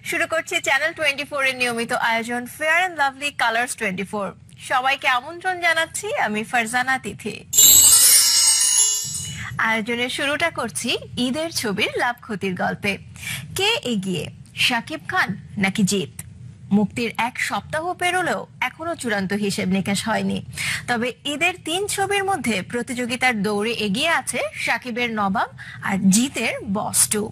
শুরু করছি চ্যানেল 24 এর নিয়মিত আয়োজন ফেয়ার এন্ড লাভলি কালার্স 24। সবাইকে আমন্ত্রণ জানাচ্ছি আমি ফারজানা তিথি। আয়োজনের শুরুটা করছি ঈদের ছবির লাভ ক্ষতির গল্পে। কে এগিয়ে, শাকিব খান নাকি জিৎ? মুক্তির এক সপ্তাহ পেরোলেও এখনো চূড়ান্ত হিসেব নিকাশ হয়নি। তবে ঈদের 3 ছবির মধ্যে প্রতিযোগিতার দৌড়ে এগিয়ে আছে শাকিবের নবাব আর জিতের বস 2।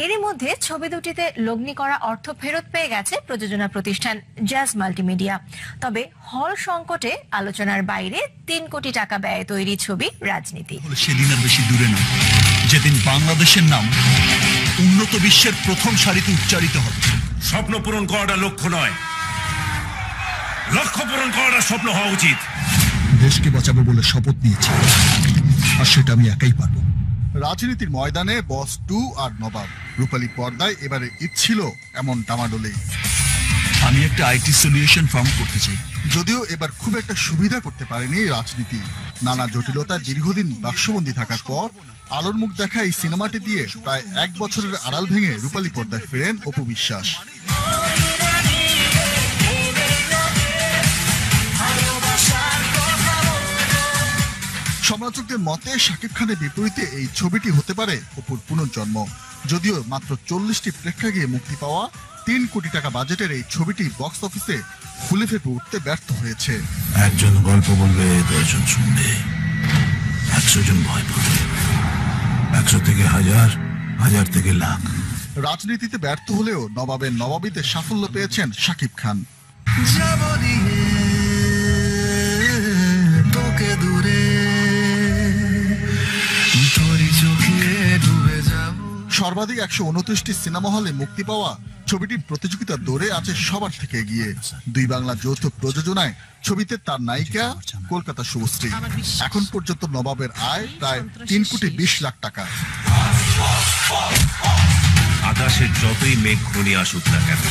এরই মধ্যে ছবি দুটিতে লগ্নি করা অর্থ ফেরত পেয়ে গেছে প্রযোজনা প্রতিষ্ঠান জ্যাজ মাল্টিমিডিয়া। তবে হল সংকটে আলোচনার বাইরে 3 কোটি টাকা ব্যয়ে তৈরি ছবি রাজনীতি। সেদিন আর বেশি দূরে নয় যেদিন বাংলাদেশের নাম উন্নত বিশ্বের প্রথম সারিতে উচ্চারিত হবে। স্বপ্ন পূরণ করাটা লক্ষ্য নয়, লক্ষ্য পূরণ করাটা স্বপ্ন হওয়া উচিত। দেশকে বাঁচাবো বলে শপথ নিয়েছি, আর সেটা আমি একাই পারবো। রাজনীতির ময়দানে বস 2 আর নবাব, রূপালী পর্দায় এবারে ঈদ ছিল এমন ডামাডোলে। আমি একটা আইটি সলিউশন ফার্ম করতে চাই। যদিও এবার খুব একটা সুবিধা করতে পারেনি রাজনীতি। নানা জটিলতা দীর্ঘদিন বাক্সবন্দী থাকার পর আলোর মুখ দেখা এই সিনেমাটি দিয়ে প্রায় 1 বছরের আড়াল ভেঙে রূপালী পর্দায় ফেরেন অপু বিশ্বাস। সমালোচকদের মতে শাকিব খানের বিপরীতে এই ছবিটি হতে পারে অপুর পুনর্জন্ম। যদিও মাত্র 40টি প্রেক্ষাগৃহে মুক্তি পাওয়া 3 কোটি টাকা বাজেটের এই ছবিটি বক্স অফিসে ফুলে ফেপে উঠতে ব্যর্থ হয়েছে। একজন গল্প বলবে, 10 জন শুনবে, 100 জন ভয় পাবে, 100 থেকে 1000, 1000 থেকে লাখ। রাজনীতিতে ব্যর্থ হলেও নবাবের নবাবিতে সাফল্য পেয়েছেন শাকিব খান। সর্বাধিক 129টি সিনেমা হলে মুক্তি পাওয়া ছবিটির প্রতিযোগিতার দৌড়ে আছে সবার থেকে এগিয়ে। 2 বাংলা যৌথ প্রযোজনায় ছবিতে তার নায়িকা কলকাতা শুভশ্রী। এখন পর্যন্ত নবাবের আয় প্রায় 3 কোটি 20 লাখ টাকা। আকাশে যতই মেঘ ঘনিয়ে আসুক না কেন,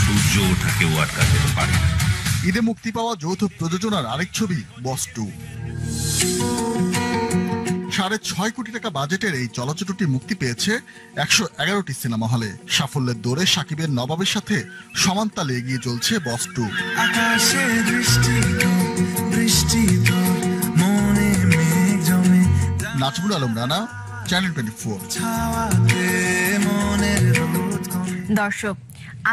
সূর্য ওঠা কেউ আটকাতে পারে না। ঈদে মুক্তি পাওয়া যৌথ প্রযোজনার আরেক ছবি বস 2। 6.5 কোটি টাকা বাজেটের এই চলচ্চিত্রটি মুক্তি পেয়েছে 111টি সিনেমা হলে। সাফল্যের দৌড়ে শাকিবের নবাবের সাথে সমান তালে এগিয়ে চলছে বস 2। নাজমুল আলম রানা, চ্যানেল 24। দর্শক,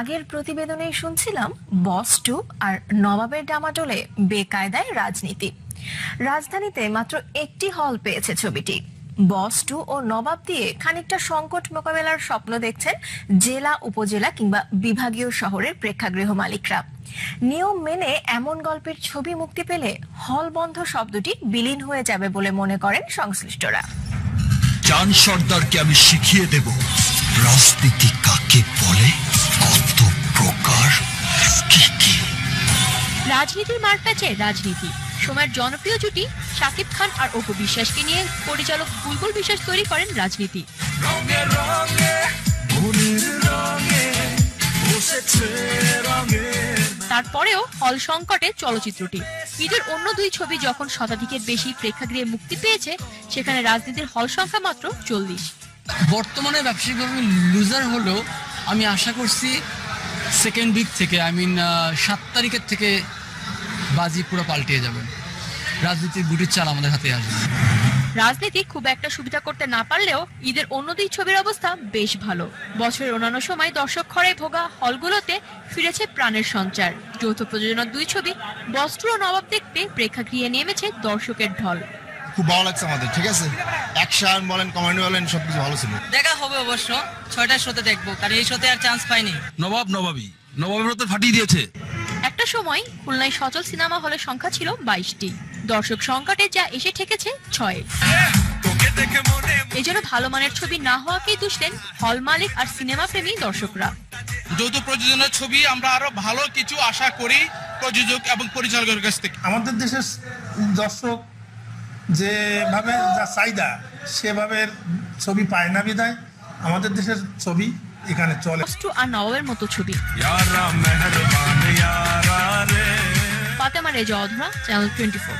আগের প্রতিবেদনে শুনছিলাম বস 2 আর নবাবের ডামাডোলে বেকায়দায় রাজনীতি। রাজধানীতে মাত্র একটি হল পেয়েছে ছবিটি। বস 2 ও নবাব দিয়ে খানিকটা সংকট মোকাবেলার স্বপ্ন দেখছেন জেলা, উপজেলা কিংবা বিভাগীয় শহরের প্রেক্ষাগৃহ মালিকরা। নিয়ম মেনে এমন গল্পের ছবি মুক্তি পেলে হল বন্ধ শব্দটি বিলীন হয়ে যাবে বলে মনে করেন সংশ্লিষ্টরা। চান সর্দারকে আমি শিখিয়ে দেব রাজনীতি কাকে বলে, কত প্রকার, কি কি। রাজনীতির মারপ্যাচে রাজনীতি। সময়ের জনপ্রিয় জুটি শাকিব খান আর অপু বিশ্বাসকে নিয়ে পরিচালক বুলবুল বিশ্বাস তৈরি করেন রাজনীতি। তারপরেও হল সংকটে চলচ্চিত্রটি। ঈদের অন্য 2 ছবি যখন শতাধিকের বেশি প্রেক্ষাগৃহে মুক্তি পেয়েছে, সেখানে রাজনীতির হল সংখ্যা মাত্র 40। বর্তমানে ব্যবসায়িকভাবে লুজার হলেও আমি আশা করছি সেকেন্ড উইক থেকে, 7 তারিখের থেকে বাজি পুরো পাল্টিয়ে যাবে। রাজনীতির গুটির চাল আমাদের হাতে আসবে। রাজনীতি খুব একটা সুবিধা করতে না পারলেও ঈদের অন্য 2 ছবির অবস্থা বেশ ভালো। বছরের অন্যান্য সময় দর্শক খরায় ভোগা হলগুলোতে ফিরেছে প্রাণের সঞ্চার। যৌথ প্রযোজনার 2 ছবি বস 2 ও নবাব দেখতে প্রেক্ষাগৃহে নেমেছে দর্শকের ঢল। খুব ভালো লাগছে আমাদের, ঠিক আছে। অ্যাকশন বলেন, কমেডি বলেন, সবকিছু ভালো ছিল। দেখা হবে অবশ্য 6টার শোতে দেখবো, কারণ এই শোতে আর চান্স পাইনি। নবাবের তো ফাটিয়ে দিয়েছে। একটা সময় খুলনায় সচল সিনেমা হলের সংখ্যা ছিল 22টি। দর্শক সংকটে যা এসে ঠেকেছে 6। এজন্য ভালো মানের ছবি না হওয়াকেই দোষ দেন হল মালিক আর সিনেমা প্রেমী দর্শকরা। যৌথ প্রযোজনার ছবি আমরা আরো ভালো কিছু আশা করি প্রযোজক এবং পরিচালকের কাছ থেকে। আমাদের দেশের দর্শক যেভাবে যা চাহিদা সেভাবে ছবি পায় না বিধায় আমাদের দেশের ছবি এখানে চলে। আর নবাবের মতো ছবি। ফাতেমা রেজা অধরা, চ্যানেল 24।